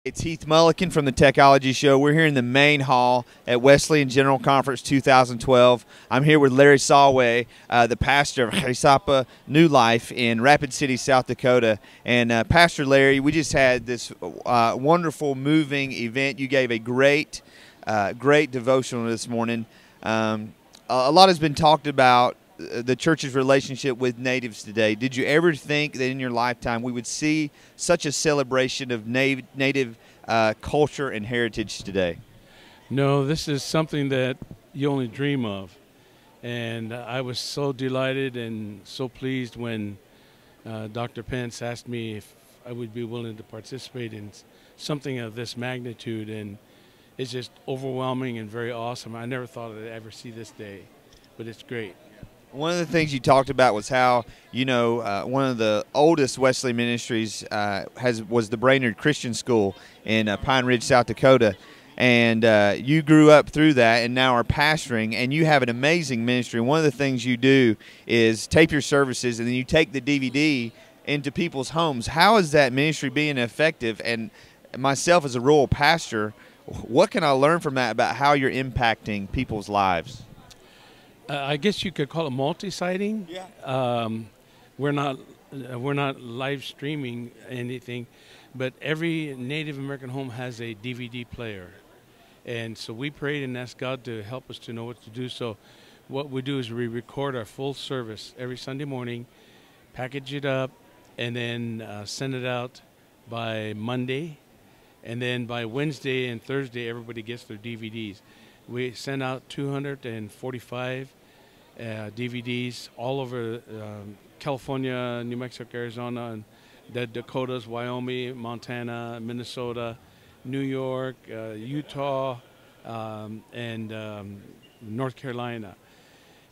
It's Heath Mullikin from the Techology Show. We're here in the main hall at Wesleyan General Conference 2012. I'm here with Larry Salway, the pastor of He Sapa New Life in Rapid City, South Dakota. And Pastor Larry, we just had this wonderful, moving event. You gave a great devotional this morning. A lot has been talked about the church's relationship with natives today. Did you ever think that in your lifetime we would see such a celebration of native culture and heritage today? No, this is something that you only dream of. And I was so delighted and so pleased when Dr. Pence asked me if I would be willing to participate in something of this magnitude. And it's just overwhelming and very awesome. I never thought I'd ever see this day, but it's great. One of the things you talked about was how, one of the oldest Wesleyan Ministries was the Brainerd Christian School in Pine Ridge, South Dakota. And you grew up through that and now are pastoring, and you have an amazing ministry. And one of the things you do is tape your services, and then you take the DVD into people's homes. How is that ministry being effective? And myself as a rural pastor, what can I learn from that about how you're impacting people's lives? I guess you could call it multi-siting. Yeah. We're not live streaming anything, but every Native American home has a DVD player, and so we prayed and asked God to help us to know what to do. So what we do is we record our full service every Sunday morning, package it up, and then send it out by Monday, and then by Wednesday and Thursday everybody gets their DVDs. We send out 245 DVDs all over California, New Mexico, Arizona, and the Dakotas, Wyoming, Montana, Minnesota, New York, Utah, and North Carolina.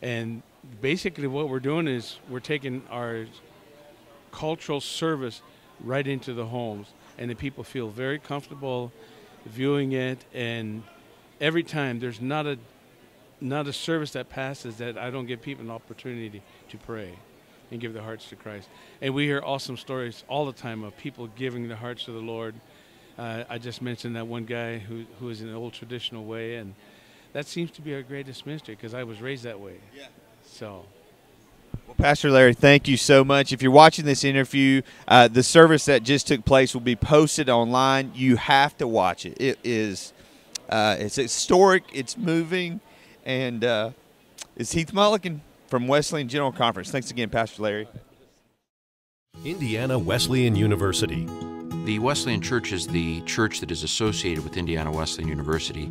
And basically what we're doing is we're taking our cultural service right into the homes, and the people feel very comfortable viewing it. And every time there's not a service that passes that I don't give people an opportunity to pray and give their hearts to Christ. And we hear awesome stories all the time of people giving their hearts to the Lord. I just mentioned that one guy who is in an old traditional way, and that seems to be our greatest ministry because I was raised that way. Yeah. So. Well, Pastor Larry, thank you so much. If you're watching this interview, the service that just took place will be posted online. You have to watch it. It is it's historic, it's moving, and it's Heath Mullikin from Wesleyan General Conference. Thanks again, Pastor Larry. Indiana Wesleyan University. The Wesleyan Church is the church that is associated with Indiana Wesleyan University.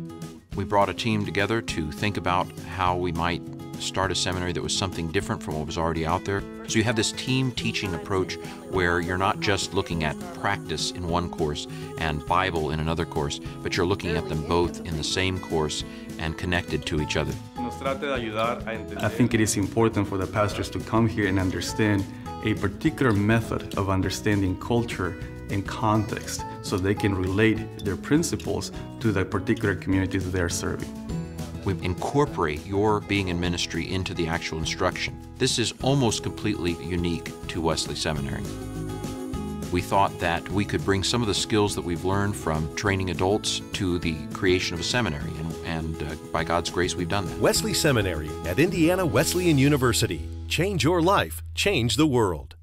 We brought a team together to think about how we might start a seminary that was something different from what was already out there. So you have this team teaching approach where you're not just looking at practice in one course and Bible in another course, but you're looking at them both in the same course and connected to each other. I think it is important for the pastors to come here and understand a particular method of understanding culture and context so they can relate their principles to the particular communities they're serving. We incorporate your being in ministry into the actual instruction. This is almost completely unique to Wesley Seminary. We thought that we could bring some of the skills that we've learned from training adults to the creation of a seminary, and by God's grace, we've done that. Wesley Seminary at Indiana Wesleyan University. Change your life, change the world.